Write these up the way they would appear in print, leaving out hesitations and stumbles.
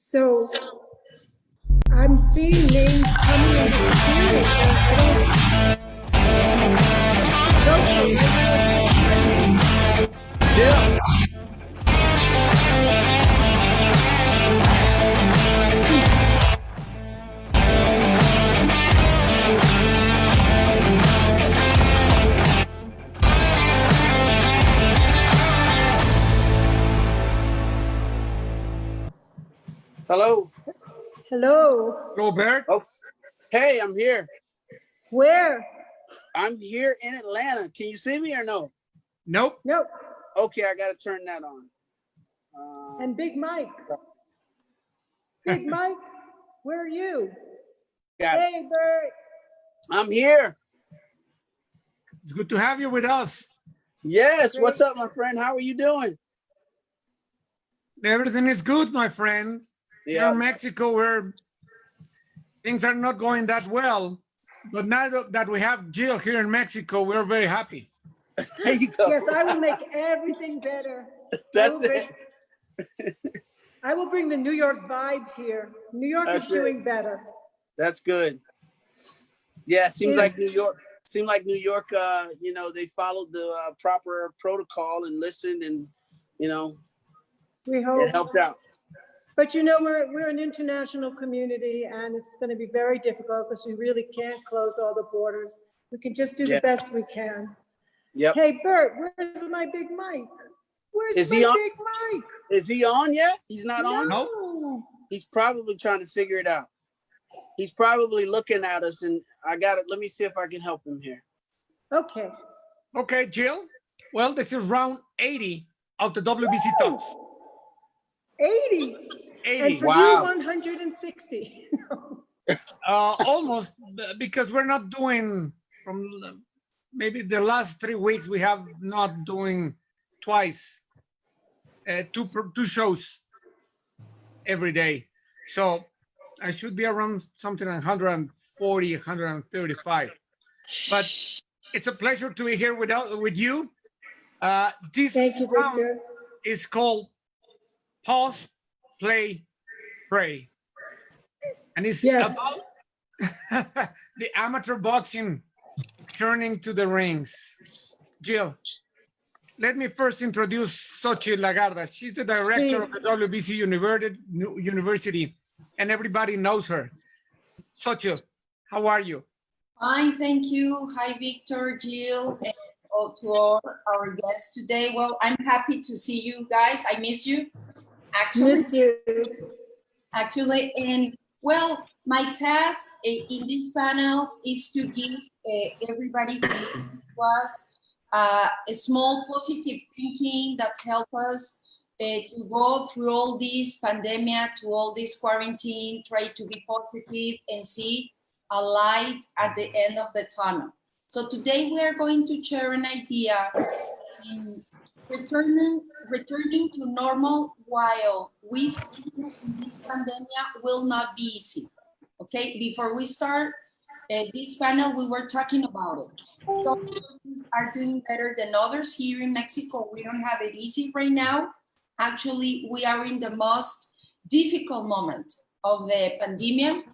So I'm seeing names coming in disappearing. Yeah. Hello. Hello. Hello, Bert. Oh, hey, I'm here. Where? I'm here in Atlanta. Can you see me or no? Nope. Nope. Okay, I gotta turn that on. And Big Mike. Big Mike, where are you? Hey, Bert. I'm here. It's good to have you with us. Yes. Great. What's up, my friend? How are you doing? Everything is good, my friend. Here in Mexico, where things are not going that well, but now that we have Jill here in Mexico, we're very happy. There you go. Yes, I will make everything better. That's it. I will bring the New York vibe here. New York That's is doing better. That's good. Yeah, seems like New York. Seemed like New York. You know, they followed the proper protocol and listened, and you know, We hope it helped out. But you know, we're an international community, and it's going to be very difficult because we really can't close all the borders. We can just do the best we can. Yep. Hey, Bert, where's my Big Mike? Where's my Big Mike? Is he on yet? He's not on? No. He's probably trying to figure it out. He's probably looking at us, and I got it. Let me see if I can help him here. Okay. Okay, Jill. Well, this is round 80 of the WBC Talks. 80. 80. And for you, 160. Almost, because we're not doing from maybe the last 3 weeks, we have not doing twice, two shows every day. So I should be around something like 140, 135. But it's a pleasure to be here with you. This round is called Pause, Play, Pray. And it's about the amateur boxing turning to the rings. Jill, let me first introduce 𝗧𝗔𝗟𝗡𝗗. She's the director of the WBC University, and everybody knows her. 𝗧𝗔, how are you? Fine, thank you. Hi, Victor, Jill, and to all our guests today. Well, I'm happy to see you guys. I miss you. Actually, and well, my task in these panels is to give everybody who was a small positive thinking that help us to go through all this pandemic, to all this quarantine, try to be positive and see a light at the end of the tunnel. So today we are going to share an idea in returning to normal while we still in this pandemic will not be easy. Okay, before we start this panel, we were talking about it. Some countries are doing better than others. Here in Mexico, we don't have it easy right now. Actually, we are in the most difficult moment of the pandemic,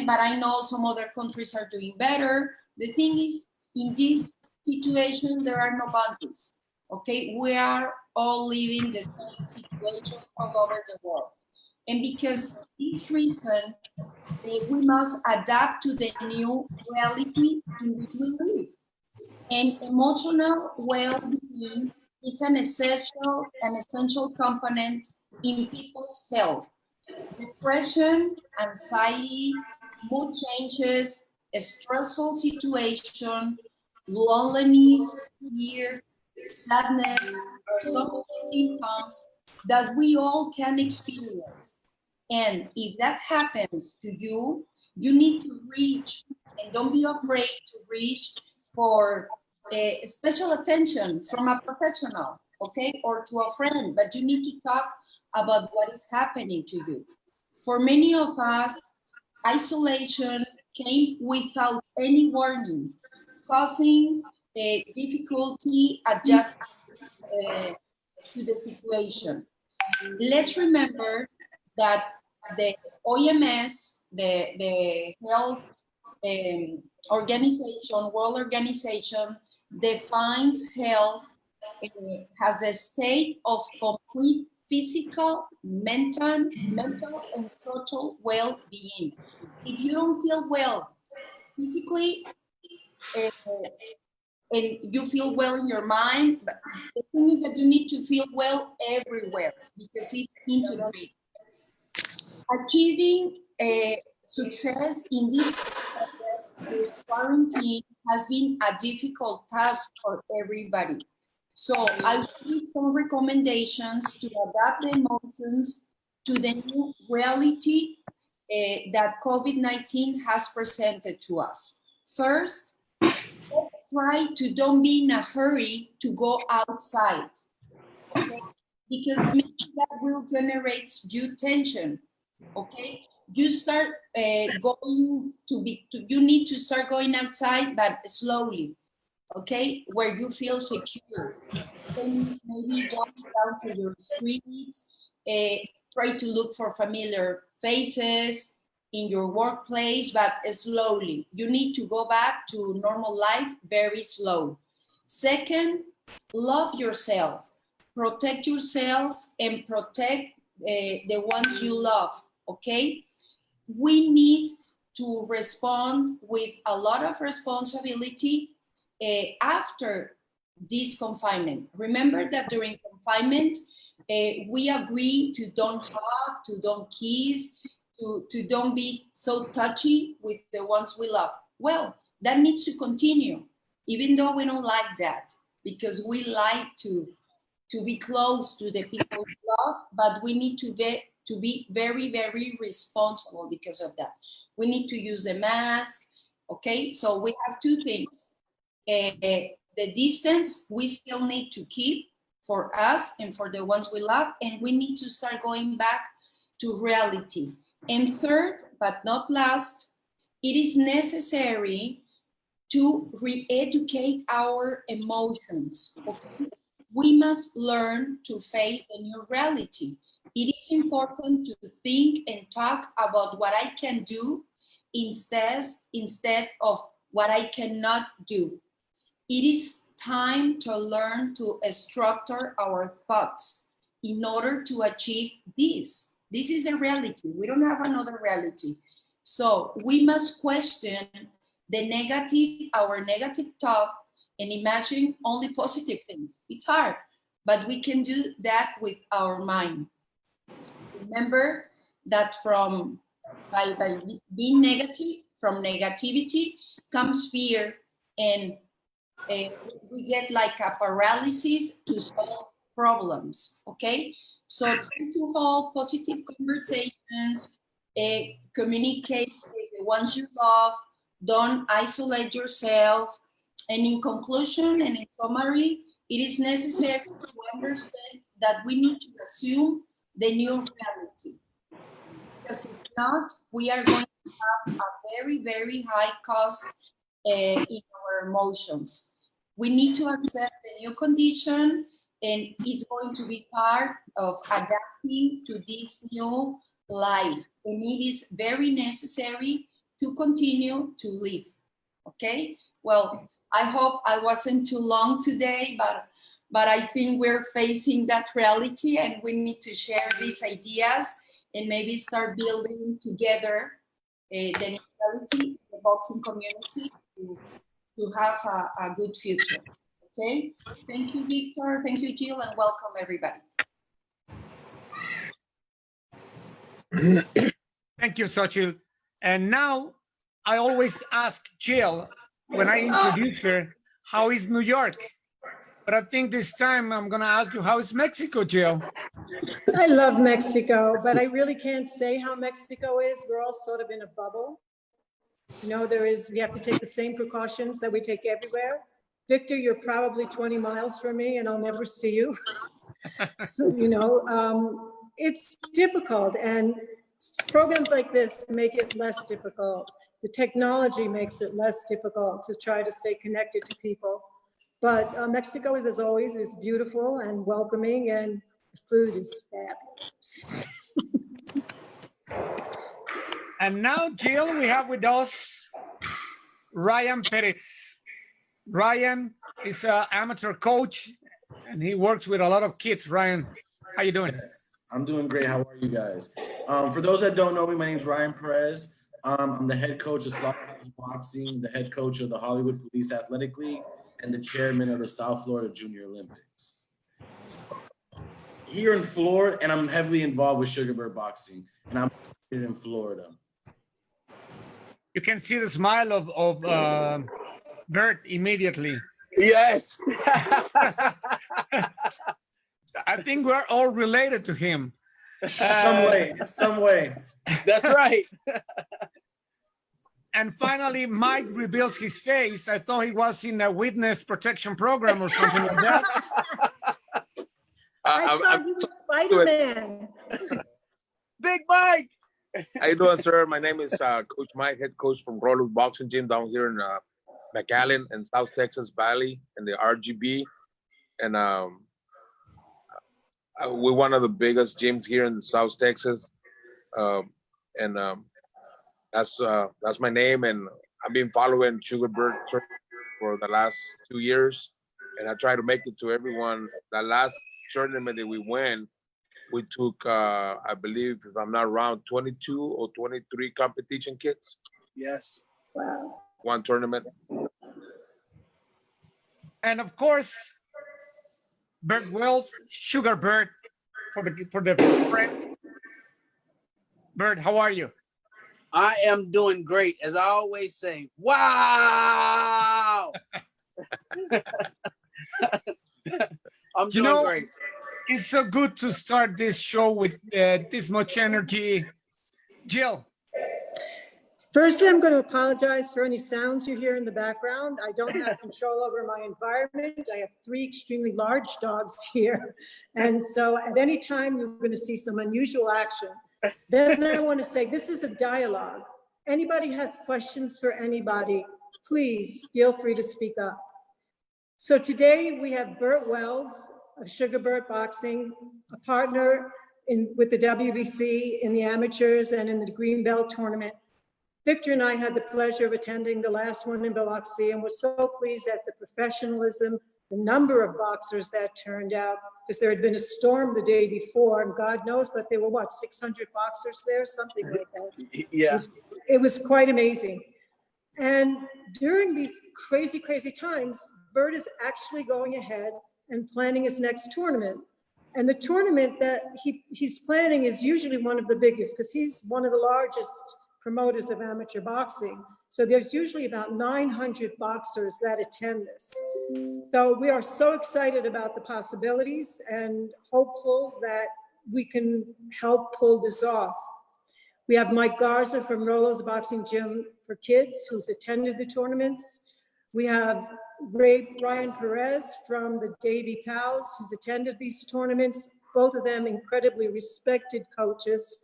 but I know some other countries are doing better. The thing is, in this situation, there are no boundaries. Okay, we are all living the same situation all over the world. And because this reason, we must adapt to the new reality in which we live. And emotional well-being is an essential component in people's health. Depression, anxiety, mood changes, a stressful situation, loneliness, fear, sadness are some of the symptoms that we all can experience. And if that happens to you, you need to reach, and don't be afraid to reach for special attention from a professional, okay, or to a friend, but you need to talk about what is happening to you. For many of us, isolation came without any warning, causing difficulty adjusting to the situation. Let's remember that the OMS, the Health Organization, World Organization, defines health as a state of complete physical, mental, and social well-being. If you don't feel well physically, and you feel well in your mind, but the thing is that you need to feel well everywhere because it's integrated. Achieving success in this process with quarantine has been a difficult task for everybody. So I will give some recommendations to adapt the emotions to the new reality that COVID-19 has presented to us. First, let's try to don't be in a hurry to go outside, okay? Because maybe that will generate you tension, okay? You start you need to start going outside, but slowly, okay? Where you feel secure. Then maybe walk down to your street, try to look for familiar faces in your workplace, but slowly. You need to go back to normal life very slow. Second, love yourself. Protect yourself and protect the ones you love, okay? We need to respond with a lot of responsibility after this confinement. Remember that during confinement, we agree to don't hug, to don't kiss, to don't be so touchy with the ones we love. Well, that needs to continue, even though we don't like that, because we like to be close to the people we love, but we need to be very, very responsible because of that. We need to use a mask, okay? So we have two things. The distance we still need to keep for us and for the ones we love, and we need to start going back to reality. And third, but not last, it is necessary to re-educate our emotions, okay? We must learn to face a new reality. It is important to think and talk about what I can do instead of what I cannot do. It is time to learn to structure our thoughts in order to achieve this. This is a reality. We don't have another reality. So we must question our negative thought and imagine only positive things. It's hard, but we can do that with our mind. Remember that by being negative, from negativity comes fear, and we get like a paralysis to solve problems, okay? So try to hold positive conversations, communicate with the ones you love, don't isolate yourself. And in conclusion and in summary, it is necessary to understand that we need to assume the new reality. Because if not, we are going to have a very, very high cost in our emotions. We need to accept the new condition, and it's going to be part of adapting to this new life. And it is very necessary to continue to live, okay? Well, I hope I wasn't too long today, but I think we're facing that reality, and we need to share these ideas and maybe start building together the new reality, the boxing community, to have a good future, okay? Thank you, Victor. Thank you, Jill, and welcome everybody. Thank you, 𝗧𝗔𝗟𝗡. And now I always ask Jill when I introduce her, how is New York? But I think this time I'm gonna ask you, how is Mexico, Jill? I love Mexico, but I really can't say how Mexico is. We're all sort of in a bubble. You know, we have to take the same precautions that we take everywhere. Victor, you're probably 20 miles from me and I'll never see you. So, you know, it's difficult, and programs like this make it less difficult. The technology makes it less difficult to try to stay connected to people. But Mexico, as always, is beautiful and welcoming, and the food is fabulous. And now, Jill, we have with us Ryan Perez. Ryan is an amateur coach, and he works with a lot of kids. Ryan, how you doing? Yes, I'm doing great. How are you guys? For those that don't know me, my name is Ryan Perez. I'm the head coach of Slaughterhouse Boxing, the head coach of the Hollywood Police Athletic League, and the chairman of the South Florida Junior Olympics. Here in Florida, and I'm heavily involved with 𝗥𝗢𝗡𝗚 Boxing, and I'm here in Florida. You can see the smile of Bert immediately. Yes. I think we're all related to him. Some way. That's right. And finally, Mike reveals his face. I thought he was in a witness protection program or something like that. I thought he was Spider-Man. Big Mike. How you doing, sir? My name is Coach Mike, head coach from Rollo Boxing Gym down here in McAllen and South Texas Valley in the RGB. And we're one of the biggest gyms here in South Texas. That's my name. And I've been following 𝗥𝗢𝗡𝗚 for the last 2 years. And I try to make it to everyone. The last tournament that we went, we took, I believe, if I'm not wrong, 22 or 23 competition kits. Yes. Wow. One tournament. And of course, Bert Wells, Sugar Bert, for the friends. Bert, how are you? I am doing great. As I always say, wow. I'm doing great. It's so good to start this show with this much energy. Jill. Firstly, I'm going to apologize for any sounds you hear in the background. I don't have control over my environment. I have 3 extremely large dogs here. And so at any time, you're going to see some unusual action. Then I want to say, this is a dialogue. Anybody has questions for anybody, please feel free to speak up. So today we have Bert Wells of 𝗥𝗢𝗡𝗚 Boxing, a partner with the WBC in the amateurs and in the green belt tournament. Victor and I had the pleasure of attending the last one in Biloxi and was so pleased at the professionalism, the number of boxers that turned out, because there had been a storm the day before, and God knows, but there were what, 600 boxers there, something like that. Yeah. It was quite amazing. And during these crazy, crazy times, Bert is actually going ahead and planning his next tournament. And the tournament that he's planning is usually one of the biggest, because he's one of the largest promoters of amateur boxing. So there's usually about 900 boxers that attend this. So we are so excited about the possibilities and hopeful that we can help pull this off. We have Mike Garza from Rollo's Boxing Gym for Kids, who's attended the tournaments. We have Ryan Perez from the 𝗥𝗢𝗨𝗡𝗗, who's attended these tournaments, both of them incredibly respected coaches.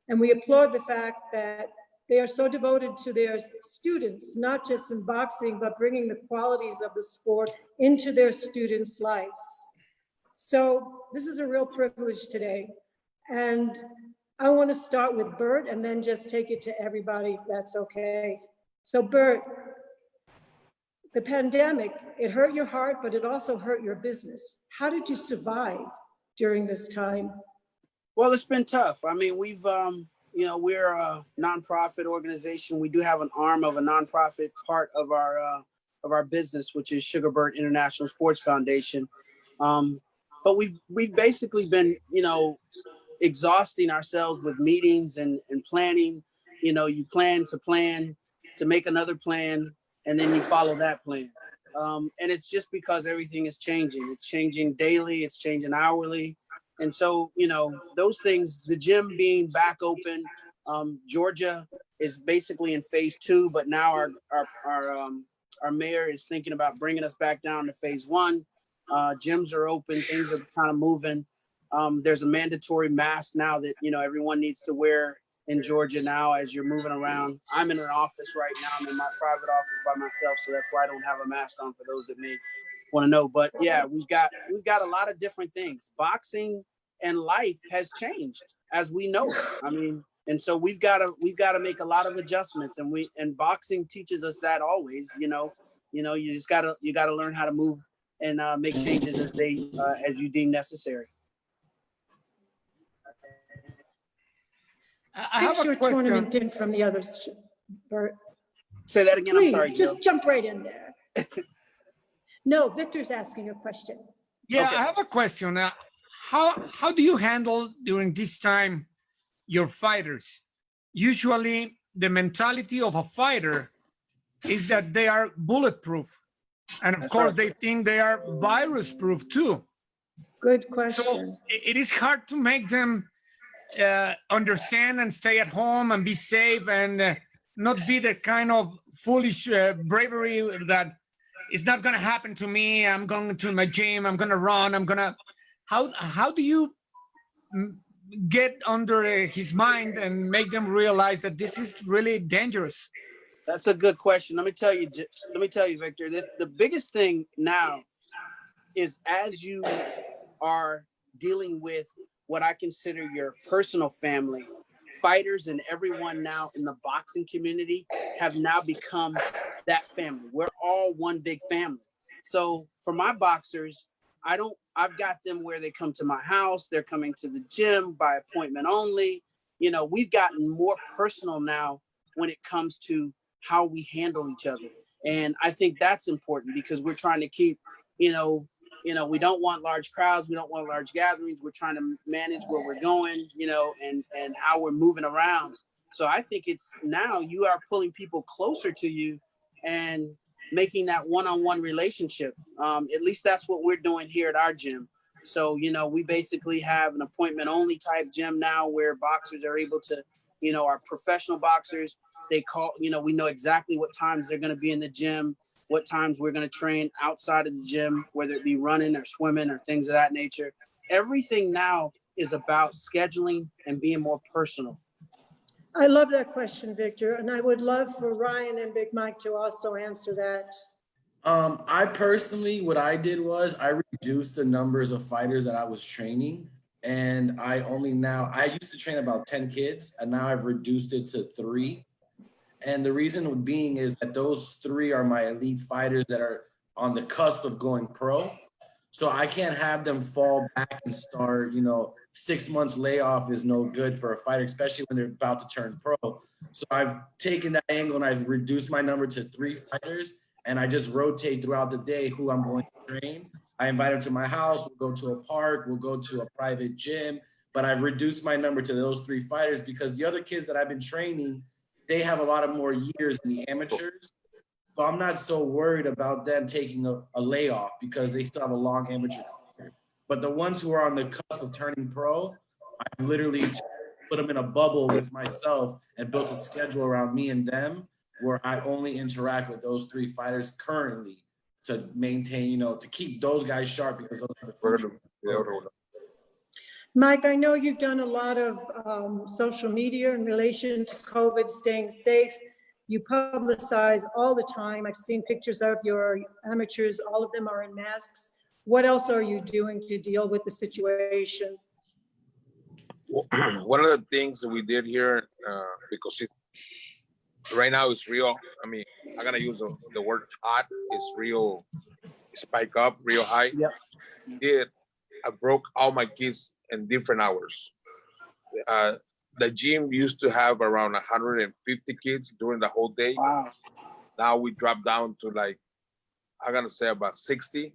And we applaud the fact that they are so devoted to their students, not just in boxing, but bringing the qualities of the sport into their students' lives. So this is a real privilege today. And I want to start with Bert and then just take it to everybody, if that's okay. So Bert, the pandemic, it hurt your heart, but it also hurt your business. How did you survive during this time? Well, it's been tough. I mean, we've, we're a nonprofit organization. We do have an arm of a nonprofit part of our business, which is 𝗥𝗢𝗡𝗚 International Sports Foundation. But we've basically been, exhausting ourselves with meetings and planning. You plan to make another plan, and then you follow that plan. And it's just because everything is changing. It's changing daily, it's changing hourly. And so, those things, the gym being back open, Georgia is basically in phase 2, but now our mayor is thinking about bringing us back down to phase 1. Gyms are open, things are kind of moving. There's a mandatory mask now that, everyone needs to wear in Georgia now as you're moving around. I'm in an office right now. I'm in my private office by myself, so that's why I don't have a mask on for those that may want to know. But yeah, we've got a lot of different things. Boxing and life has changed as we know it. I mean, And so we've got to make a lot of adjustments, and boxing teaches us that always. You just gotta learn how to move and make changes as you deem necessary. I have Fix your a question. tournament in from the others, Bert. Say that again. I'm sorry, Please, Joe. just jump right in there. No, Victor's asking a question. Yeah, Okay. I have a question. How do you handle during this time your fighters? Usually the mentality of a fighter is that they are bulletproof. And of That's course right. they think they are virus proof too. Good So question. it is hard to make them understand and stay at home and be safe and not be the kind of foolish bravery that it's not going to happen to me. I'm going to my gym. I'm going to run. How do you get under his mind and make them realize that this is really dangerous? That's a good question. Let me tell you, Victor, the biggest thing now is, as you are dealing with what I consider your personal family, fighters and everyone now in the boxing community have now become that family. We're all one big family. So for my boxers, I've got them where they come to my house, they're coming to the gym by appointment only. We've gotten more personal now when it comes to how we handle each other. And I think that's important because we're trying to keep, we don't want large crowds. We don't want large gatherings. We're trying to manage where we're going, and how we're moving around. So I think it's now you are pulling people closer to you and making that one-on-one relationship. At least that's what we're doing here at our gym. So, we basically have an appointment only type gym now where boxers are able to, our professional boxers, they call, we know exactly what times they're going to be in the gym, what times we're going to train outside of the gym, whether it be running or swimming or things of that nature. Everything now is about scheduling and being more personal. I love that question, Victor, and I would love for Ryan and Big Mike to also answer that. I personally, what I did was I reduced the numbers of fighters that I was training. And I used to train about 10 kids, and now I've reduced it to 3. And the reason being is that those 3 are my elite fighters that are on the cusp of going pro. So I can't have them fall back and start, 6 months layoff is no good for a fighter, especially when they're about to turn pro. So I've taken that angle and I've reduced my number to 3 fighters, and I just rotate throughout the day who I'm going to train. I invite them to my house, we'll go to a park, we'll go to a private gym, but I've reduced my number to those 3 fighters because the other kids that I've been training, they have a lot of more years in the amateurs. So I'm not so worried about them taking a layoff because they still have a long amateur career. But the ones who are on the cusp of turning pro, I've literally put them in a bubble with myself and built a schedule around me and them where I only interact with those 3 fighters currently to maintain, to keep those guys sharp because those are the future. Mike, I know you've done a lot of social media in relation to COVID, staying safe. You publicize all the time. I've seen pictures of your amateurs. All of them are in masks. What else are you doing to deal with the situation? One of the things that we did here, because right now it's real. I mean, I'm gonna use the word hot. It's real, spike up, real high. Yep. I broke all my kids in different hours. The gym used to have around 150 kids during the whole day. Wow. Now we dropped down to I'm gonna say about 60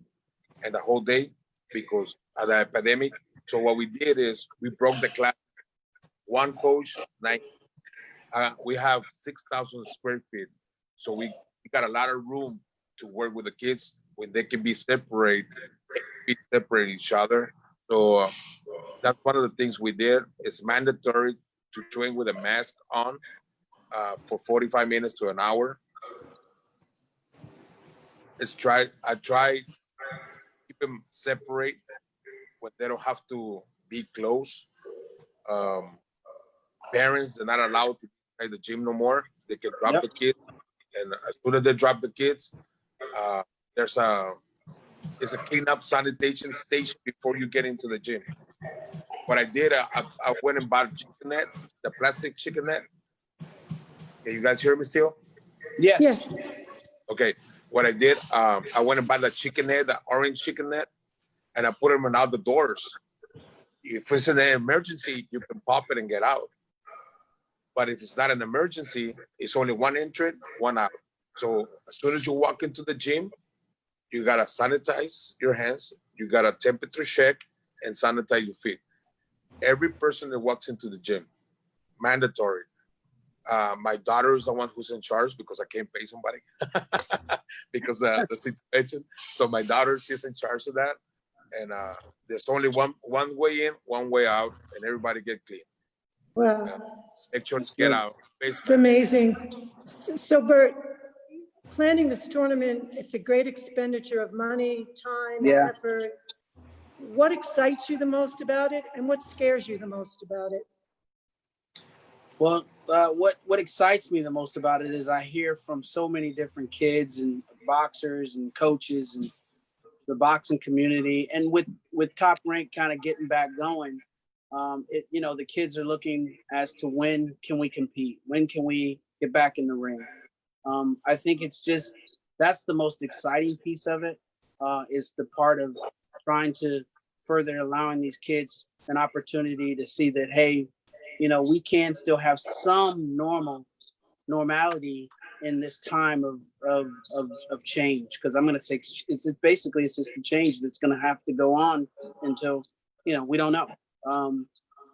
and the whole day because of the epidemic. So what we did is we broke the class. One coach, we have 6,000 square feet. So we got a lot of room to work with the kids when they can be separate each other. So that's one of the things we did. It's mandatory to train with a mask on for 45 minutes to an hour. I try to keep them separate when they don't have to be close. Parents, they're not allowed to be at the gym no more. They can drop the kids, and as soon as they drop the kids, it's a cleanup sanitation station before you get into the gym. what I did, I went and bought a chicken net, the plastic chicken net. Can you guys hear me still? Yes. Yes. Okay. What I did, I went and bought the chicken net, the orange chicken net, and I put them in all the doors. If it's an emergency, you can pop it and get out. But if it's not an emergency, it's only one entry, one out. So as soon as you walk into the gym, you gotta sanitize your hands, you gotta temperature check, and sanitize your feet. Every person that walks into the gym, mandatory. My daughter is the one who's in charge because I can't pay somebody because the situation. So my daughter, she's in charge of that. And there's only one way in, one way out, and everybody get clean. Wow. Make sure to get out. It's amazing. So Bert, planning this tournament, it's a great expenditure of money, time, Yeah. effort. What excites you the most about it, and what scares you the most about it? Well, what excites me the most about it is I hear from so many different kids and boxers and coaches and the boxing community, and with Top Rank kind of getting back going, the kids are looking as to when can we compete, when can we get back in the ring. I think it's just that's the most exciting piece of it, is the part of trying to further allowing these kids an opportunity to see that, hey, we can still have some normality in this time of change. Because I'm going to say it's just a change that's going to have to go on until, we don't know.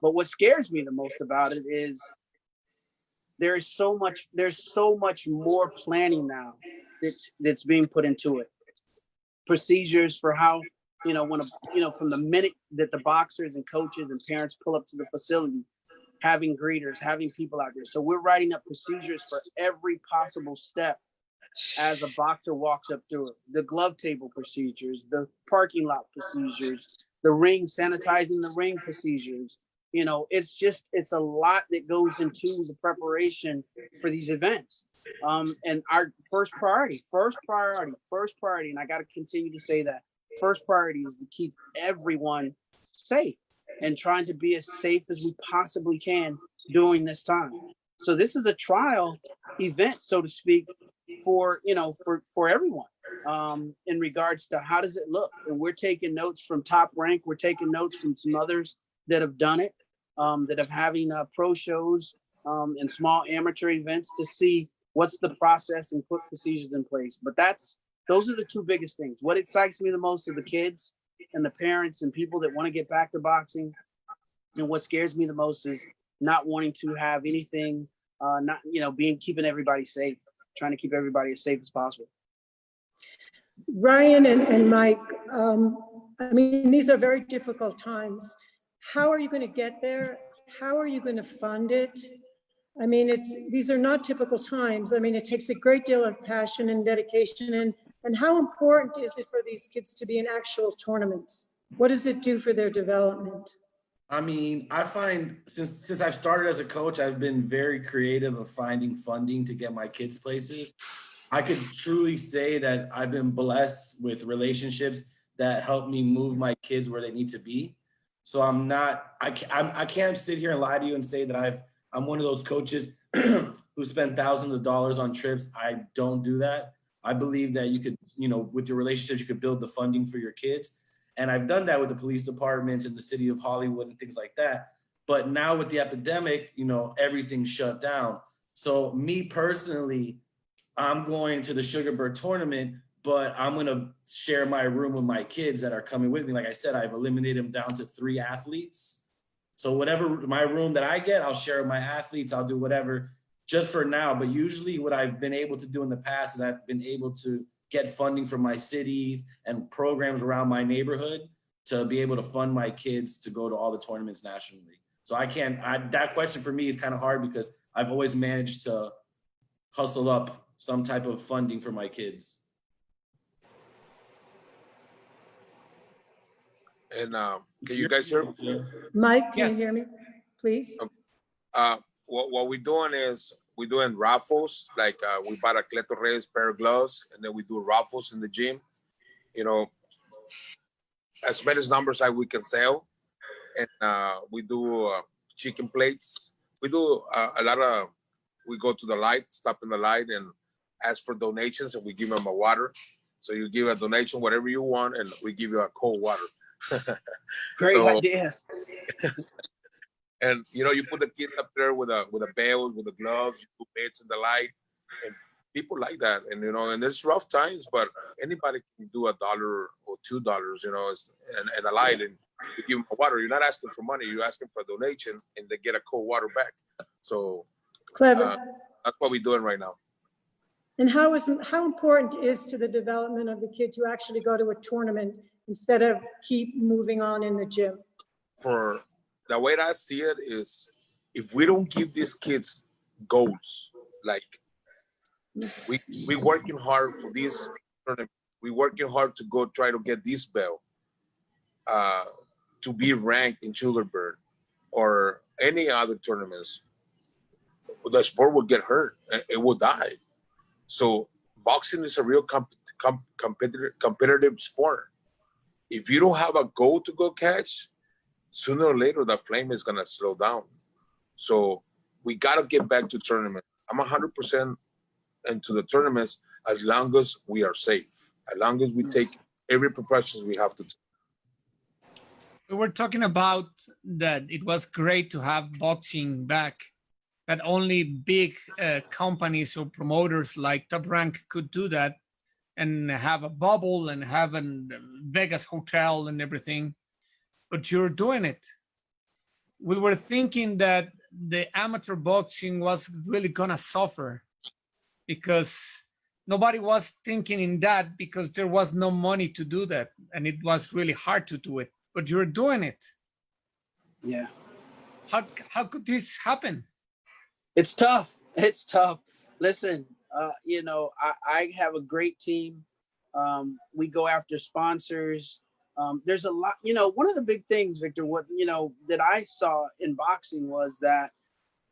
But what scares me the most about it is there's so much more planning now that's being put into it. Procedures for how, from the minute that the boxers and coaches and parents pull up to the facility, having greeters, having people out there. So we're writing up procedures for every possible step as a boxer walks up through it. The glove table procedures, the parking lot procedures, the ring, sanitizing the ring procedures. It's a lot that goes into the preparation for these events. And our first priority, and I got to continue to say that, first priority is to keep everyone safe and trying to be as safe as we possibly can during this time. So this is a trial event, so to speak, for everyone, in regards to how does it look. And we're taking notes from Top Rank. We're taking notes from some others that have done it, that have having pro shows and small amateur events to see what's the process and put procedures in place. But those are the two biggest things. What excites me the most are the kids and the parents and people that want to get back to boxing. And what scares me the most is not wanting to have anything, keeping everybody safe, trying to keep everybody as safe as possible. Ryan and Mike, these are very difficult times. How are you going to get there? How are you going to fund it? These are not typical times. It takes a great deal of passion and dedication. And how important is it for these kids to be in actual tournaments? What does it do for their development? I find since I've started as a coach, I've been very creative of finding funding to get my kids places. I could truly say that I've been blessed with relationships that help me move my kids where they need to be. So I can't sit here and lie to you and say that I'm one of those coaches who spend thousands of dollars on trips. I don't do that. I believe that you could, with your relationships, you could build the funding for your kids. And I've done that with the police departments in the city of Hollywood and things like that. But now with the epidemic, everything's shut down. So me personally, I'm going to the Sugarbird tournament, but I'm going to share my room with my kids that are coming with me. Like I said, I've eliminated them down to 3 athletes. So whatever my room that I get, I'll share with my athletes. I'll do whatever just for now. But usually what I've been able to do in the past is I've been able to get funding from my cities and programs around my neighborhood to be able to fund my kids to go to all the tournaments nationally. So that question for me is kind of hard because I've always managed to hustle up some type of funding for my kids. And can you guys hear me? Mike, can Yes. you hear me, please? What we're doing is we're doing raffles. Like we bought a Cleto Reyes pair of gloves, and then we do raffles in the gym. As many numbers as we can sell, and we do chicken plates. We do a lot of. We go to the light, stop in the light, and ask for donations, and we give them a water. So you give a donation, whatever you want, and we give you a cold water. Great idea. And you put the kids up there with a belt, with the gloves, you put beds in the light, and people like that. And and it's rough times, but anybody can do $1 or $2, and a light, and you give them a water. You're not asking for money, you're asking for a donation, and they get a cold water back. So Clever. that's what we're doing right now. And how important is to the development of the kid to actually go to a tournament instead of keep moving on in the gym? For the way that I see it is, if we don't give these kids goals, like we working hard for this tournament, we working hard to go try to get this belt, to be ranked in 𝗥𝗢𝗡 or any other tournaments, the sport will get hurt and it will die. So boxing is a real competitive sport. If you don't have a goal to go catch, sooner or later the flame is gonna slow down. So we gotta get back to tournament. I'm 100% into the tournaments as long as we are safe, as long as we take every precautions we have to take. We were talking about that it was great to have boxing back, that only big companies or promoters like Top Rank could do that and have a bubble and have a Vegas hotel and everything, but you're doing it. We were thinking that the amateur boxing was really gonna suffer because nobody was thinking in that, because there was no money to do that and it was really hard to do it, but you're doing it. Yeah. How could this happen? It's tough. It's tough. Listen, I have a great team. We go after sponsors. There's a lot, one of the big things, Victor, that I saw in boxing was that,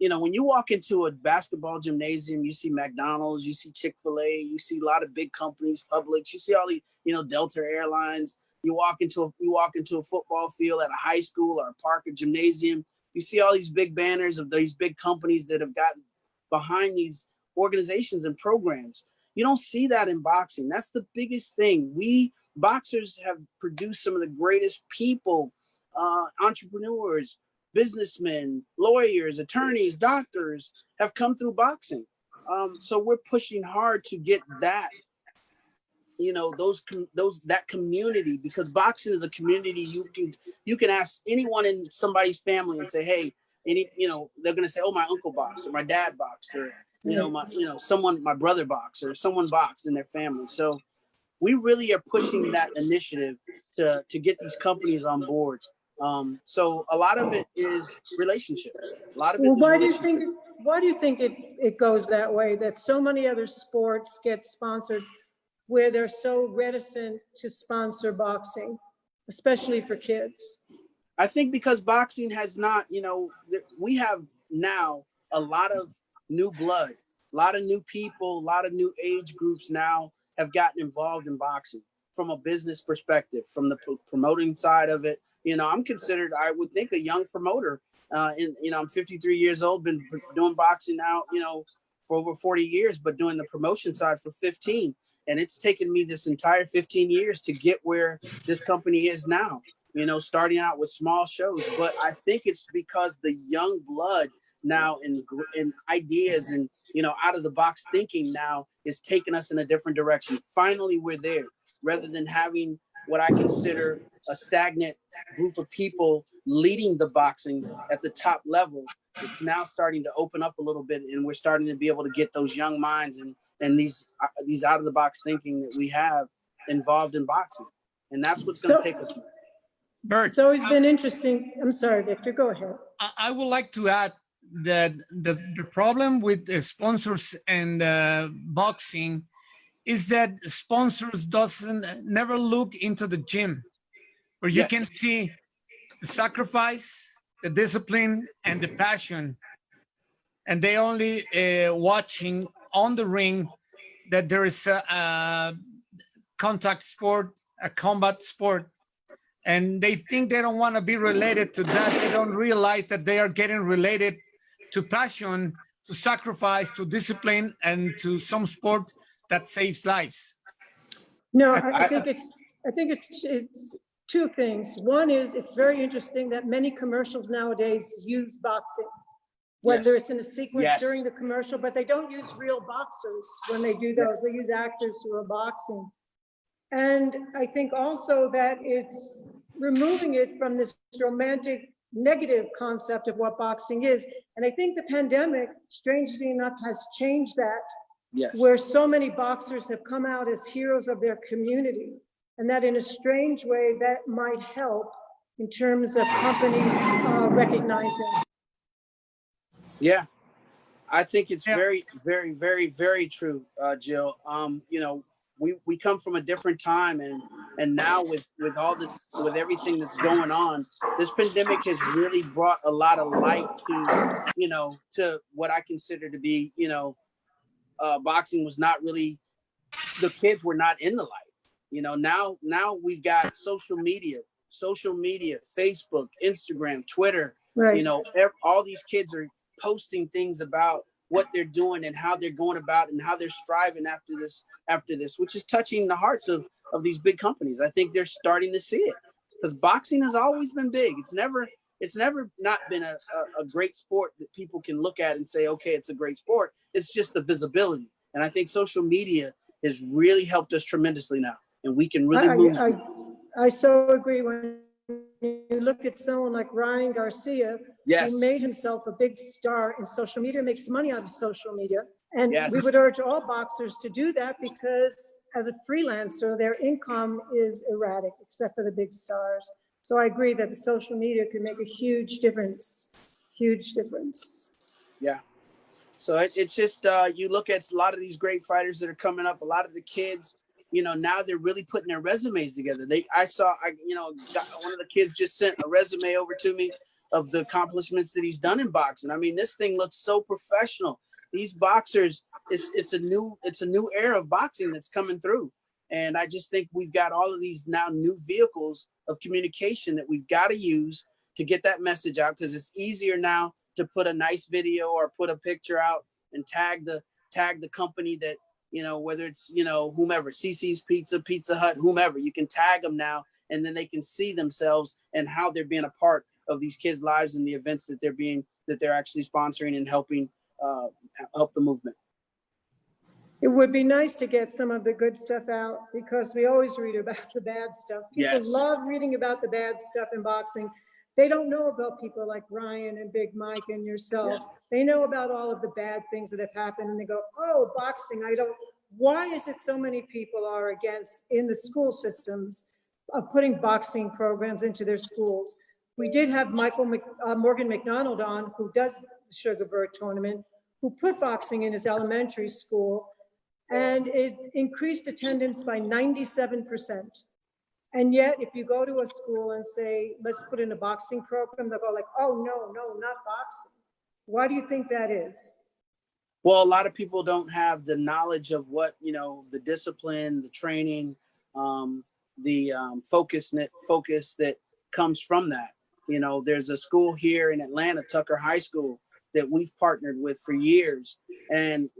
when you walk into a basketball gymnasium, you see McDonald's, you see Chick-fil-A, you see a lot of big companies, Publix, you see all the, Delta Airlines. You walk into a football field at a high school or a park or gymnasium. You see all these big banners of these big companies that have gotten behind these organizations and programs. You don't see that in boxing. That's the biggest thing. We boxers have produced some of the greatest people, entrepreneurs, businessmen, lawyers, attorneys, doctors have come through boxing. So we're pushing hard to get that, that community, because boxing is a community. You can ask anyone in somebody's family and say, hey, they're gonna say, oh, my uncle boxed, or my dad boxed, or my brother boxed, or someone boxed in their family. So we really are pushing that initiative to get these companies on board. So a lot of it is relationships. A lot of it. Well, why do you think it goes that way? That so many other sports get sponsored, where they're so reticent to sponsor boxing, especially for kids? I think because boxing has not, we have now a lot of new blood, a lot of new people, a lot of new age groups now have gotten involved in boxing from a business perspective, from the promoting side of it. I'm considered, I would think, a young promoter. I'm 53 years old, been doing boxing now, for over 40 years, but doing the promotion side for 15. And it's taken me this entire 15 years to get where this company is now, starting out with small shows. But I think it's because the young blood now and ideas and, out of the box thinking now is taking us in a different direction. Finally, we're there, rather than having what I consider a stagnant group of people leading the boxing at the top level. It's now starting to open up a little bit, and we're starting to be able to get those young minds and these out of the box thinking that we have involved in boxing. And that's what's going to take us there. Bert, It's always been interesting. I'm sorry, Victor, go ahead. I would like to add that the problem with the sponsors and boxing is that sponsors never look into the gym, where you can see the sacrifice, the discipline, and the passion, and they only watching on the ring that there is a contact sport, a combat sport, and they think they don't want to be related to that. They don't realize that they are getting related to passion, to sacrifice, to discipline, and to some sport that saves lives. No, I think it's two things. One is it's very interesting that many commercials nowadays use boxing, whether Yes. it's in a sequence Yes. during the commercial, but they don't use real boxers when they do those. Yes. They use actors who are boxing. And I think also that it's removing it from this romantic negative concept of what boxing is. And I think the pandemic, strangely enough, has changed that, Yes. where so many boxers have come out as heroes of their community, and that in a strange way that might help in terms of companies recognizing. Yeah, I think it's Yeah. very, very, very, very true, Jill. You know, we come from a different time, and now with all this, with everything that's going on, this pandemic has really brought a lot of light to, you know, to what I consider to be, you know, boxing was not really, the kids were not in the light. You know, now we've got social media, Facebook, Instagram, Twitter. Right. You know, all these kids are posting things about what they're doing and how they're going about and how they're striving after this, which is touching the hearts of these big companies. I think they're starting to see it, because boxing has always been big. It's never not been a great sport that people can look at and say, okay, it's a great sport. It's just the visibility. And I think social media has really helped us tremendously now. And we can really move. I so agree. When you look at someone like Ryan Garcia, Yes. who made himself a big star in social media, makes money out of social media. And Yes. we would urge all boxers to do that, because as a freelancer, their income is erratic, except for the big stars. So I agree that the social media could make a huge difference, huge difference. Yeah. So it's just, you look at a lot of these great fighters that are coming up, a lot of the kids, you know, now they're really putting their resumes together. You know, one of the kids just sent a resume over to me of the accomplishments that he's done in boxing. I mean, this thing looks so professional. These boxers, it's a new era of boxing that's coming through. And I just think we've got all of these now new vehicles of communication that we've got to use to get that message out, because it's easier now to put a nice video or put a picture out and tag the company that, you know, whether it's, you know, whomever, CC's Pizza, Pizza Hut, whomever, you can tag them now, and then they can see themselves and how they're being a part of these kids' lives and the events that they're actually sponsoring and helping help the movement. It would be nice to get some of the good stuff out, because we always read about the bad stuff. People Yes. love reading about the bad stuff in boxing. They don't know about people like Ryan and Big Mike and yourself. Yeah. They know about all of the bad things that have happened, and they go, oh, boxing, why is it so many people are against, in the school systems, of putting boxing programs into their schools? We did have Morgan McDonald on, who does the 𝗥𝗢𝗡 tournament, who put boxing in his elementary school, and it increased attendance by 97%. And yet, if you go to a school and say, let's put in a boxing program, they'll go like, oh, no, not boxing. Why do you think that is? Well, a lot of people don't have the knowledge of what, you know, the discipline, the training, the focus that comes from that. You know, there's a school here in Atlanta, Tucker High School, that we've partnered with for years. And,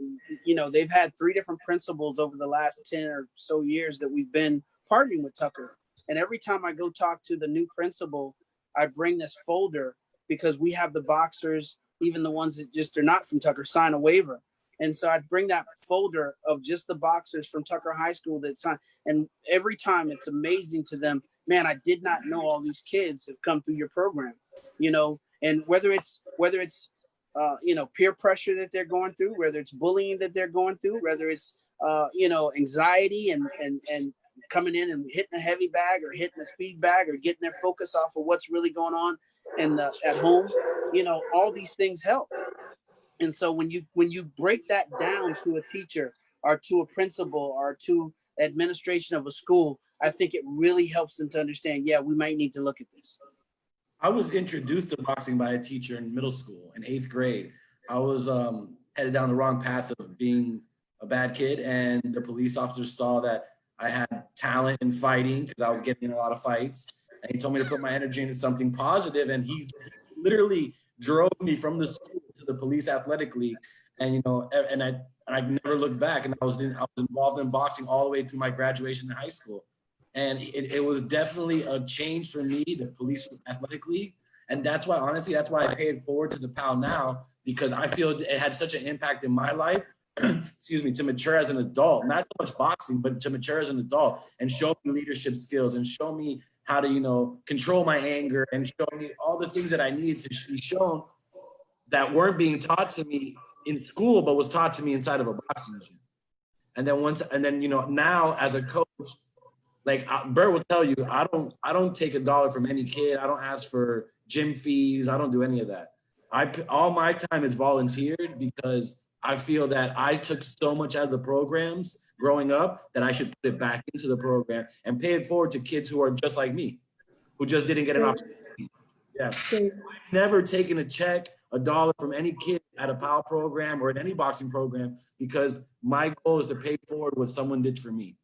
you know, they've had 3 different principals over the last 10 or so years that we've been partnering with Tucker. And every time I go talk to the new principal, I bring this folder, because we have the boxers, even the ones that just are not from Tucker, sign a waiver. And so I'd bring that folder of just the boxers from Tucker High School that signed. And every time it's amazing to them, man, I did not know all these kids have come through your program, you know. And whether it's you know, peer pressure that they're going through, whether it's bullying that they're going through, whether it's you know, anxiety and coming in and hitting a heavy bag or hitting a speed bag or getting their focus off of what's really going on at home, you know, all these things help. And so when you break that down to a teacher or to a principal or to administration of a school, I think it really helps them to understand, yeah, we might need to look at this. I was introduced to boxing by a teacher in middle school in 8th grade. I was headed down the wrong path of being a bad kid, and the police officers saw that I had talent in fighting, because I was getting in a lot of fights. and he told me to put my energy into something positive. And he literally drove me from the school to the police athletic league. And, and I never looked back. And I was involved in boxing all the way through my graduation in high school. And it was definitely a change for me, the police athletic league. And that's why, honestly, that's why I pay it forward to the PAL now, because I feel it had such an impact in my life, excuse me, to mature as an adult, not so much boxing, but to mature as an adult and show me leadership skills and show me how to, control my anger and show me all the things that I needed to be shown that weren't being taught to me in school, but was taught to me inside of a boxing gym. And then now as a coach, like Bert will tell you, I don't take $1 from any kid. I don't ask for gym fees. I don't do any of that. All my time is volunteered because I feel that I took so much out of the programs growing up that I should put it back into the program and pay it forward to kids who are just like me, who just didn't get an opportunity. Yeah, I've never taken a check, $1 from any kid at a PAL program or at any boxing program, because my goal is to pay forward what someone did for me.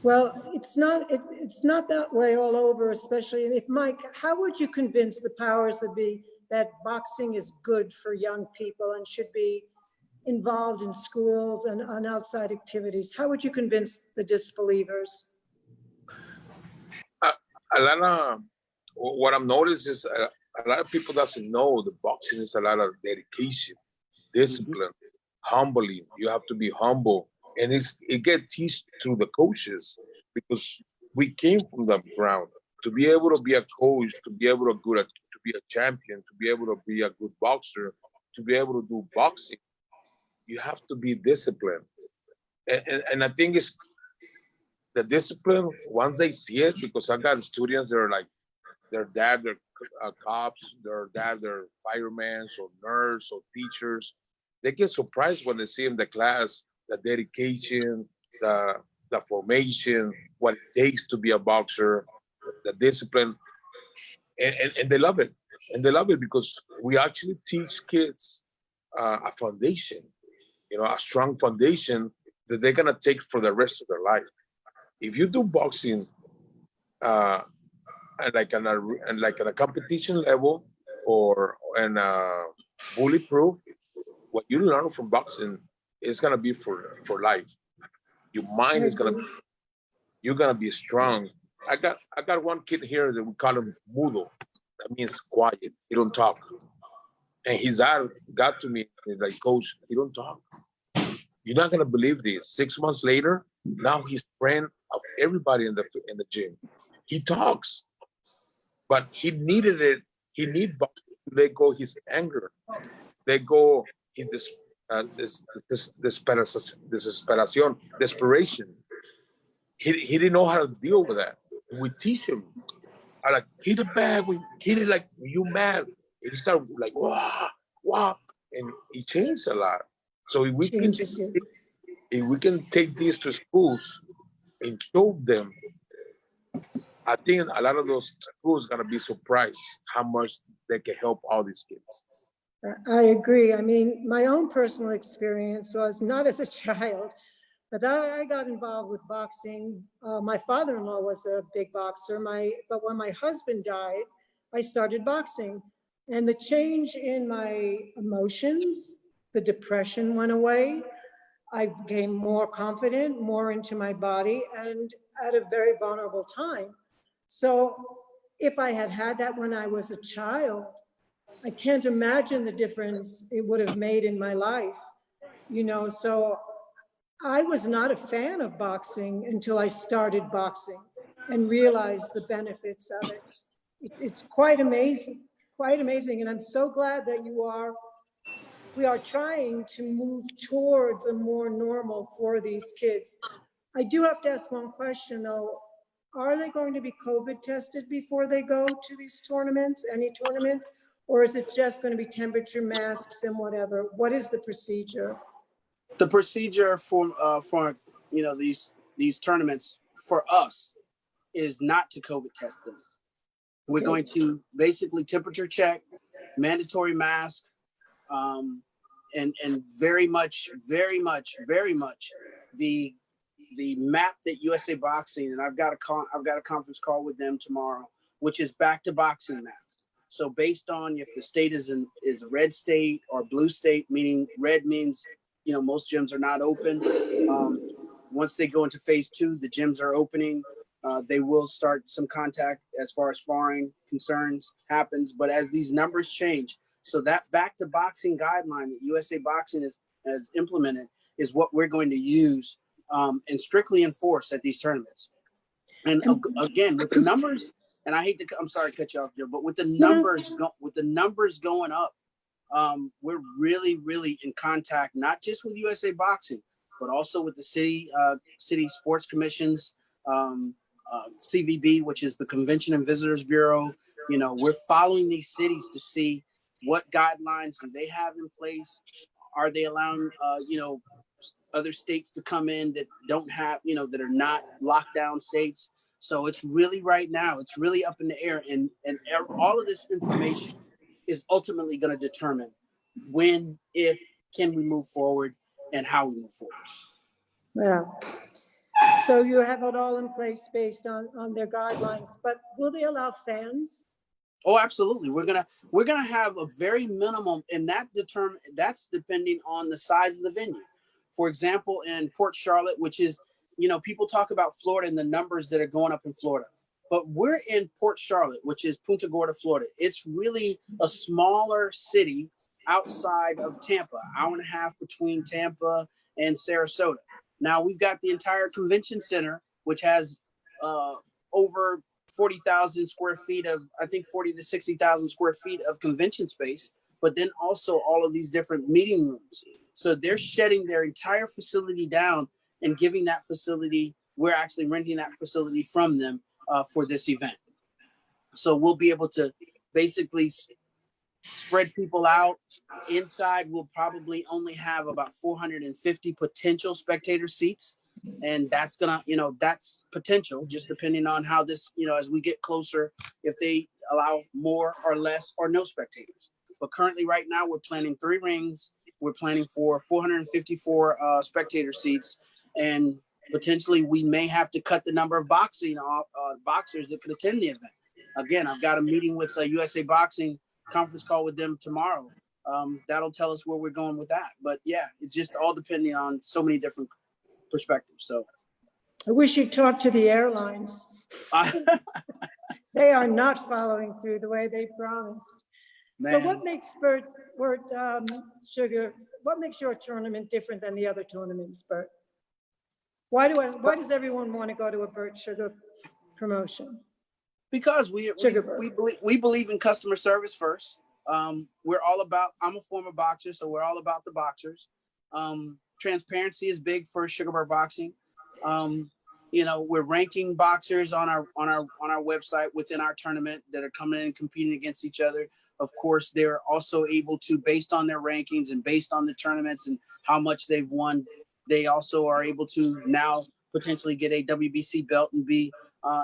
Well, it's not that way all over, especially if Mike, how would you convince the powers that be that boxing is good for young people and should be involved in schools and on outside activities? How would you convince the disbelievers? What I've noticed is a lot of people doesn't know the boxing is a lot of dedication, discipline, humbling. You have to be humble. And it gets taught through the coaches, because we came from the ground. To be able to be a coach, to be able to be a champion, to be able to be a good boxer, to be able to do boxing, you have to be disciplined. And I think it's the discipline, once they see it, because I got students that are like, their dad, they're cops, their dad, they're firemen, or nurse, or teachers. They get surprised when they see in the class the dedication, the formation, what it takes to be a boxer, the discipline, and they love it. And they love it because we actually teach kids a foundation, a strong foundation that they're gonna take for the rest of their life. If you do boxing like on a competition level or in bulletproof, what you learn from boxing is gonna be for life. Your mind is you're gonna be strong. I got one kid here that we call him mudo. That means quiet. He don't talk. And his dad got to me and he's like, Coach, he don't talk. You're not gonna believe this. 6 months later, now he's friend of everybody in the gym. He talks, but he needed it. He need boxing to let go his anger. Let go his desperation. He didn't know how to deal with that. We teach him. I like, hit it back. We hit it like you mad. He started like, wow. And he changed a lot. So if we can take these to schools and show them, I think a lot of those schools are gonna be surprised how much they can help all these kids. I agree. I mean, my own personal experience was not as a child, but I got involved with boxing. My father-in-law was a big boxer. But when my husband died, I started boxing. And the change in my emotions, the depression went away. I became more confident, more into my body, and at a very vulnerable time. So if I had had that when I was a child, I can't imagine the difference it would have made in my life, so I was not a fan of boxing until I started boxing and realized the benefits of it. It's quite amazing, and I'm so glad that we are trying to move towards a more normal for these kids. I do have to ask one question though. Are they going to be COVID tested before they go to these tournaments, any tournaments? Or is it just going to be temperature, masks, and whatever? What is the procedure? The procedure for these tournaments for us is not to COVID test them. We're going to basically temperature check, mandatory mask, and very much the the map that USA Boxing, and I've got a conference call with them tomorrow, which is back to boxing map. So based on if the state is a red state or blue state, meaning red means, you know, most gyms are not open. Once they go into phase 2, the gyms are opening. They will start some contact as far as sparring concerns happens. But as these numbers change, so that back to boxing guideline that USA Boxing has implemented is what we're going to use and strictly enforce at these tournaments. And again, with the numbers, and I hate to, I'm sorry to cut you off, Joe, but with the numbers going up, we're really, really in contact, not just with USA Boxing, but also with the city sports commissions, CVB, which is the Convention and Visitors Bureau. You know, we're following these cities to see what guidelines do they have in place. Are they allowing, you know, other states to come in that don't have, you know, that are not lockdown states? So it's really right now, it's really up in the air, and all of this information is ultimately going to determine when, if, can we move forward, and how we move forward. Yeah. So you have it all in place based on their guidelines, but will they allow fans? Oh, absolutely. We're gonna have a very minimum, and that's depending on the size of the venue. For example, in Port Charlotte, which is, you know, people talk about Florida and the numbers that are going up in Florida, but we're in Port Charlotte, which is Punta Gorda, Florida. It's really a smaller city outside of Tampa, hour and a half between Tampa and Sarasota. Now we've got the entire convention center, which has over 40,000 square feet of, I think 40 to 60,000 square feet of convention space, but then also all of these different meeting rooms. So they're shutting their entire facility down and giving that facility, we're actually renting that facility from them for this event. So we'll be able to basically spread people out. Inside, we'll probably only have about 450 potential spectator seats. And that's gonna, you know, that's potential, just depending on how this, you know, as we get closer, if they allow more or less or no spectators. But currently right now, we're planning 3 rings. We're planning for 454 spectator seats. And potentially we may have to cut the number of boxers that could attend the event. Again, I've got a meeting with USA Boxing, conference call with them tomorrow. That'll tell us where we're going with that. But yeah, it's just all depending on so many different perspectives. So I wish you'd talk to the airlines. They are not following through the way they promised. Man. So what makes Sugar, what makes your tournament different than the other tournaments, Bert? Why does everyone want to go to a Bert Sugar promotion? Because we believe in customer service first. We're all about, I'm a former boxer, so we're all about the boxers. Transparency is big for Sugar Bird Boxing. You know, we're ranking boxers on our website within our tournament that are coming in and competing against each other. Of course, they're also able to, based on their rankings and based on the tournaments and how much they've won, they also are able to now potentially get a WBC belt and be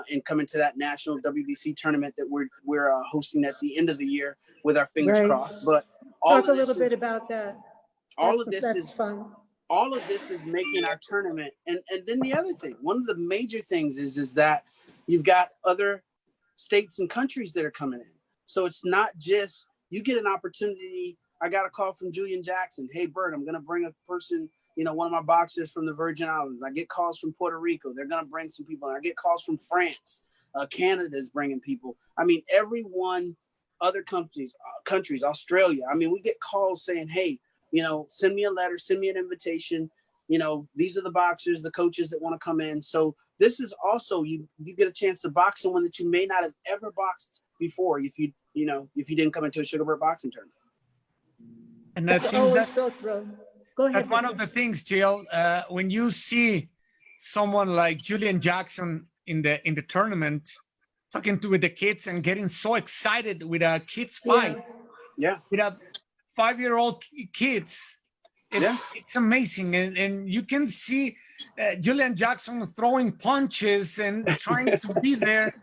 and come into that national WBC tournament that we're hosting at the end of the year with our fingers crossed. But talk a little bit about that. That's fun. All of this is making our tournament. And then the other thing, one of the major things is that you've got other states and countries that are coming in. So it's not just, you get an opportunity. I got a call from Julian Jackson. Hey, Bert, I'm going to bring a person, you know, one of my boxers from the Virgin Islands. I get calls from Puerto Rico. They're going to bring some people. I get calls from France. Canada is bringing people. I mean, everyone, other countries, Australia. I mean, we get calls saying, hey, you know, send me a letter, send me an invitation. You know, these are the boxers, the coaches that want to come in. So this is also, you get a chance to box someone that you may not have ever boxed before if you didn't come into a Sugar Bird Boxing tournament. And I think that's so thrilling. Go ahead. That's one of the things, Jill. When you see someone like Julian Jackson in the tournament, talking with the kids and getting so excited with a kids fight, with a 5-year-old kids, it's amazing. And you can see Julian Jackson throwing punches and trying to be there.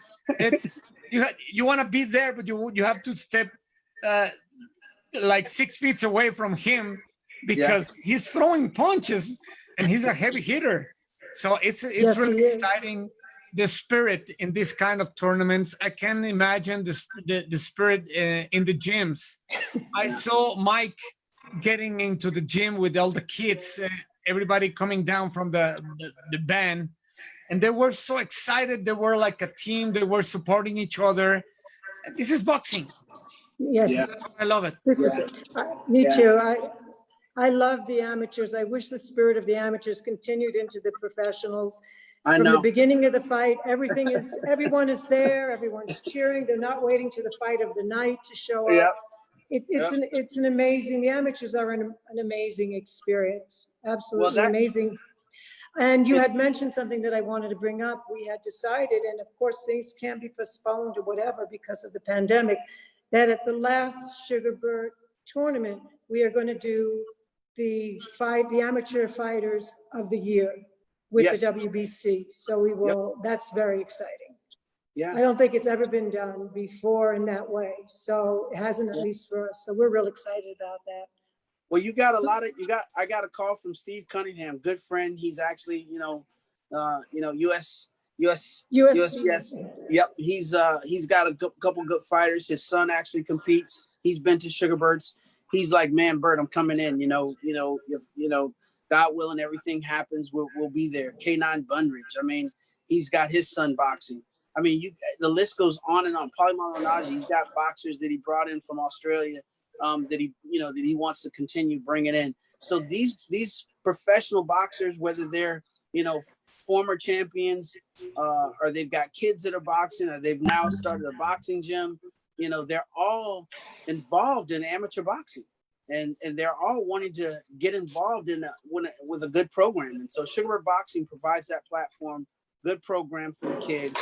You want to be there, but you have to step like 6 feet away from him because he's throwing punches and he's a heavy hitter. So it's Yes, really he is. exciting. The spirit in this kind of tournaments. I can imagine the spirit in the gyms. I saw Mike getting into the gym with all the kids, everybody coming down from the band, and they were so excited. They were like a team. They were supporting each other. And this is boxing. Yes. Yeah. I love it. This is, me Yeah. too. I love the amateurs. I wish the spirit of the amateurs continued into the professionals. I From the know. beginning of the fight, everyone is there, everyone's cheering. They're not waiting to the fight of the night to show Yep. up. It's an amazing, the amateurs are an amazing experience, absolutely that- amazing. And you had mentioned something that I wanted to bring up. We had decided, and of course things can't be postponed or whatever because of the pandemic, that at the last 𝗥𝗢𝗡 tournament, we are going to do the amateur fighters of the year with Yes. the WBC. So we will, that's very exciting. Yeah. I don't think it's ever been done before in that way. So it hasn't, at least for us. So we're real excited about that. Well, I got a call from Steve Cunningham, good friend. He's actually, USCS. Yep. He's got a couple good fighters. His son actually competes. He's been to 𝗥𝗢𝗡. He's like, man, Bert, I'm coming in, if God willing, everything happens, we'll be there. K9 Bundridge. I mean, he's got his son boxing. I mean, the list goes on and on. Paulie Malignaggi, he's got boxers that he brought in from Australia, that he wants to continue bringing in. So these professional boxers, whether they're, former champions, or they've got kids that are boxing, or they've now started a boxing gym, they're all involved in amateur boxing. And they're all wanting to get involved with a good program. And so 𝗥𝗢𝗡 Boxing provides that platform, good program for the kids.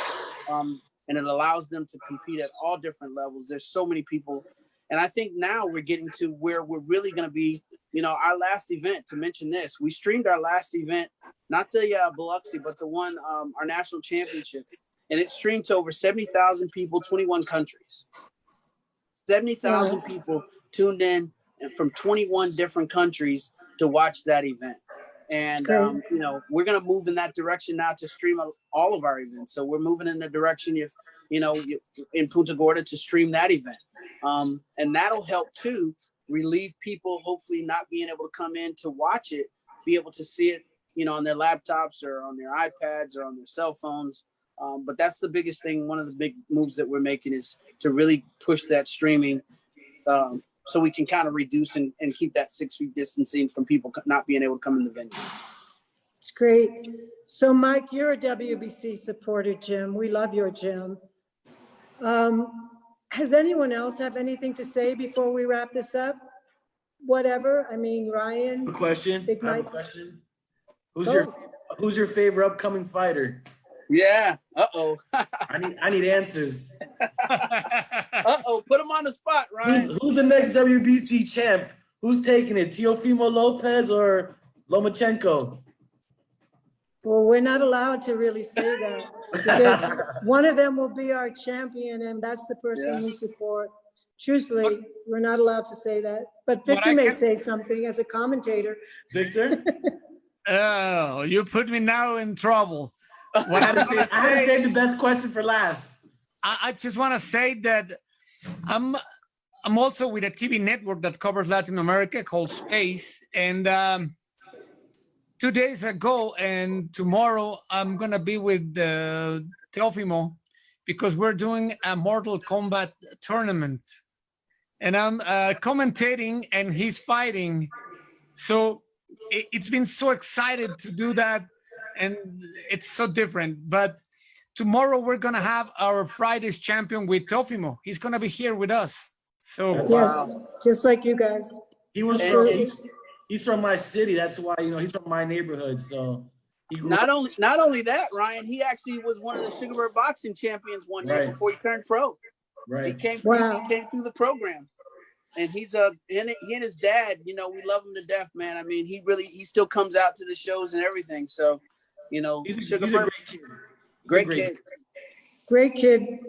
And it allows them to compete at all different levels. There's so many people. And I think now we're getting to where we're really going to be, our last event, to mention this, we streamed our last event, not the 𝗥𝗢𝗨𝗡𝗗, but the one, our national championship. And it streamed to over 70,000 people, 21 countries. 70,000 people tuned in from 21 different countries to watch that event. And, we're going to move in that direction now to stream all of our events. So we're moving in the direction, in Punta Gorda, to stream that event. And that'll help to relieve people, hopefully not being able to come in to watch it, be able to see it, on their laptops or on their iPads or on their cell phones. But that's the biggest thing. One of the big moves that we're making is to really push that streaming, so we can kind of reduce and keep that 6 feet distancing from people not being able to come in the venue. It's great. So Mike, you're a WBC supporter gym. We love your gym. Has anyone else have anything to say before we wrap this up? Whatever. I mean, Ryan. A question. Big I have a Mike. question. Who's your favorite upcoming fighter? Yeah. Uh-oh. I need answers. Uh-oh. Put him on the spot, Ryan. Who's the next WBC champ? Who's taking it? Teofimo Lopez or Lomachenko? Well, we're not allowed to really say that because one of them will be our champion and that's the person we support. Truthfully, we're not allowed to say that, but Victor may say something as a commentator. Victor? Oh, you put me now in trouble. I had to save the best question for last. I just want to say that I'm also with a TV network that covers Latin America called Space. And 2 days ago and tomorrow, I'm going to be with Teofimo because we're doing a Mortal Kombat tournament. And I'm commentating and he's fighting. So it's been so excited to do that. And it's so different. But tomorrow we're going to have our Friday's champion with Teofimo. He's going to be here with us. So Yes, just like you guys. He's from my city. That's why, he's from my neighborhood. So not only that, Ryan, he actually was one of the 𝗥𝗢𝗡 Boxing champions one day before he turned pro. Right. He came through the program. And he and his dad, we love him to death, man. I mean, he still comes out to the shows and everything. So, he's a great kid. Great kid. Great kid.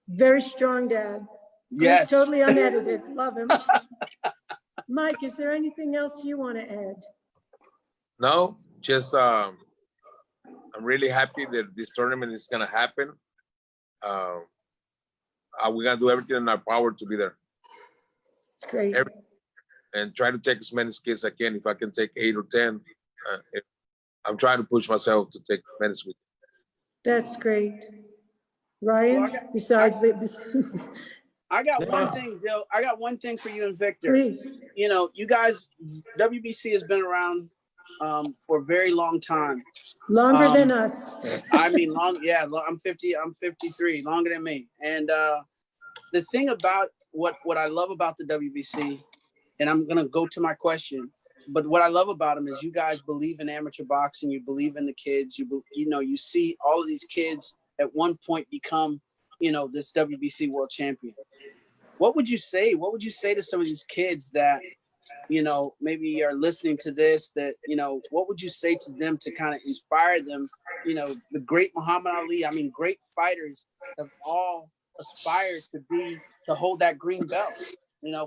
Very strong dad. Yes. Totally unedited. Love him. Mike, is there anything else you want to add? No, just I'm really happy that this tournament is gonna happen. We're gonna do everything in our power to be there It's great. and try to take as many kids as I can. If I can take 8 or 10, I'm trying to push myself to take as many as we can. That's great. Ryan, Well, besides this, I got one thing, Joe. I got one thing for you and Victor. please. You know, you guys, WBC has been around for a very long time. Longer than us. I mean, I'm 53, longer than me. And the thing about what I love about the WBC, and I'm gonna go to my question, but what I love about them is you guys believe in amateur boxing. You believe in the kids. You see all of these kids at one point become, this WBC world champion. What would you say? What would you say to some of these kids that, maybe are listening to this, that, what would you say to them to kind of inspire them? The great Muhammad Ali, I mean, great fighters have all aspired to hold that green belt.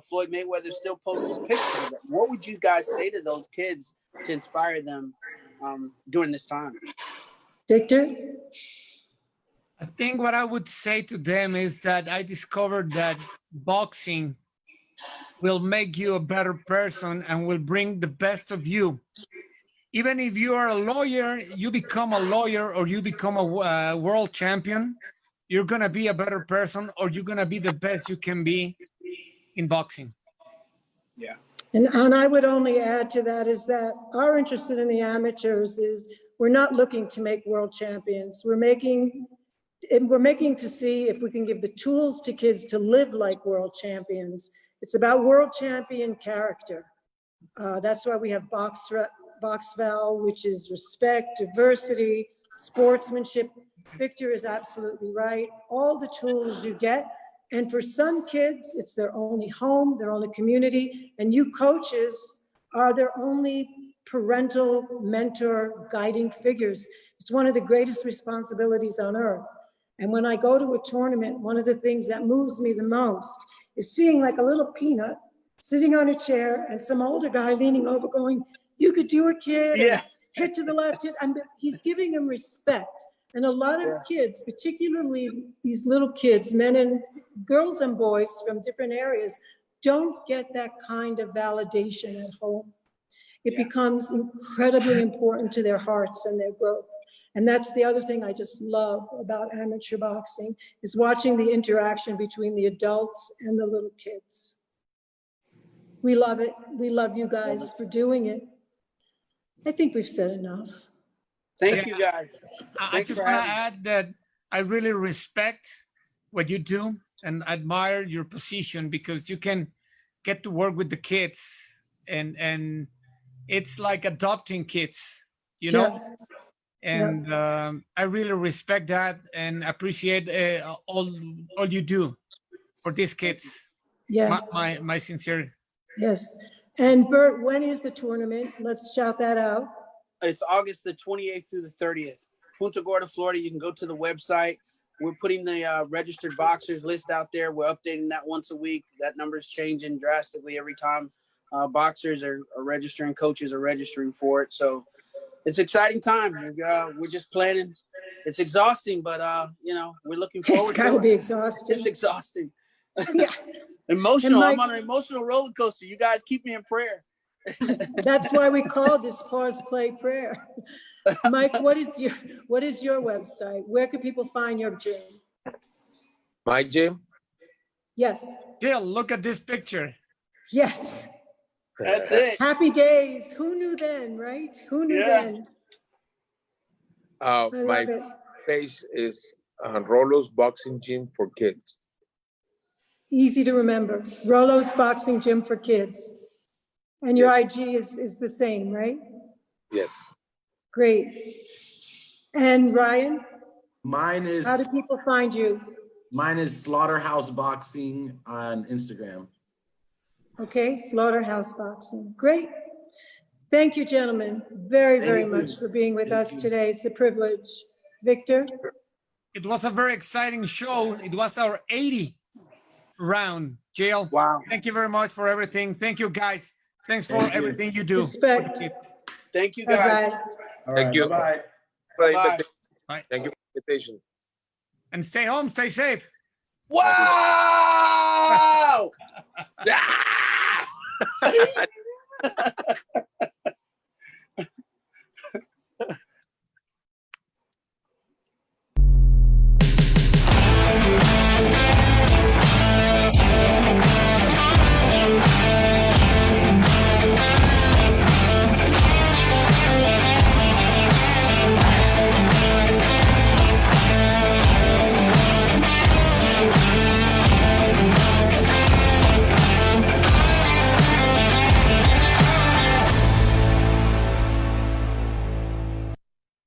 Floyd Mayweather still posts his pictures of it. What would you guys say to those kids to inspire them during this time? Victor? I think what I would say to them is that I discovered that boxing will make you a better person and will bring the best of you. Even if you are a lawyer, you become a lawyer or you become a world champion, you're going to be a better person or you're going to be the best you can be in boxing. Yeah. And I would only add to that is that our interest in the amateurs is we're not looking to make world champions. We're making to see if we can give the tools to kids to live like world champions. It's about world champion character. That's why we have 𝗥𝗢𝗨𝗡𝗗, which is respect, diversity, sportsmanship. Victor is absolutely right. All the tools you get. And for some kids, it's their only home, their only community. And you coaches are their only parental mentor guiding figures. It's one of the greatest responsibilities on earth. And when I go to a tournament, one of the things that moves me the most is seeing like a little peanut sitting on a chair and some older guy leaning over going, "You could do it, kid." Yeah. Hit to the left, hit. He's giving him respect. And a lot of kids, particularly these little kids, men and girls and boys from different areas, don't get that kind of validation at home. It becomes incredibly important to their hearts and their growth. And that's the other thing I just love about amateur boxing, is watching the interaction between the adults and the little kids. We love it. We love you guys for doing it. I think we've said enough. Thank you, guys. I just want to add that I really respect what you do and admire your position, because you can get to work with the kids and it's like adopting kids, you know? And I really respect that and appreciate all you do for these kids. Yeah. My sincere. Yes. And Bert, when is the tournament? Let's shout that out. It's August the 28th through the 30th. Punta Gorda, Florida. You can go to the website. We're putting the registered boxers list out there. We're updating that once a week. That number is changing drastically every time boxers are registering, coaches are registering for it. So it's an exciting time. We're just planning. It's exhausting, but we're looking forward to it. It's got to be exhausting. It's exhausting. Yeah. Emotional. Mike, I'm on an emotional roller coaster. You guys keep me in prayer. That's why we call this pause, play, prayer. Mike, what is your website? Where can people find your gym? My gym? Yes. Jill, look at this picture. Yes. That's it. Happy days. Who knew then, right? Who knew then? I My love it. page is Rolo's Boxing Gym for Kids. Easy to remember. Rolo's Boxing Gym for Kids. And your IG is the same, right? Yes. Great. And Ryan, Mine is how do people find you? mine is Slaughterhouse Boxing on Instagram. Okay, Slaughterhouse Boxing. Great. Thank you, gentlemen, very much for being with us today. It's a privilege. Victor? It was a very exciting show. It was our 80 round, Jill. Wow. Thank you very much for everything. Thank you, guys. Thanks for everything you do. Respect. Thank you, guys. Bye-bye. All Thank right, you. bye-bye. for the Bye. invitation. Bye. Thank you for the invitation. And stay home, stay safe. Wow! Ah!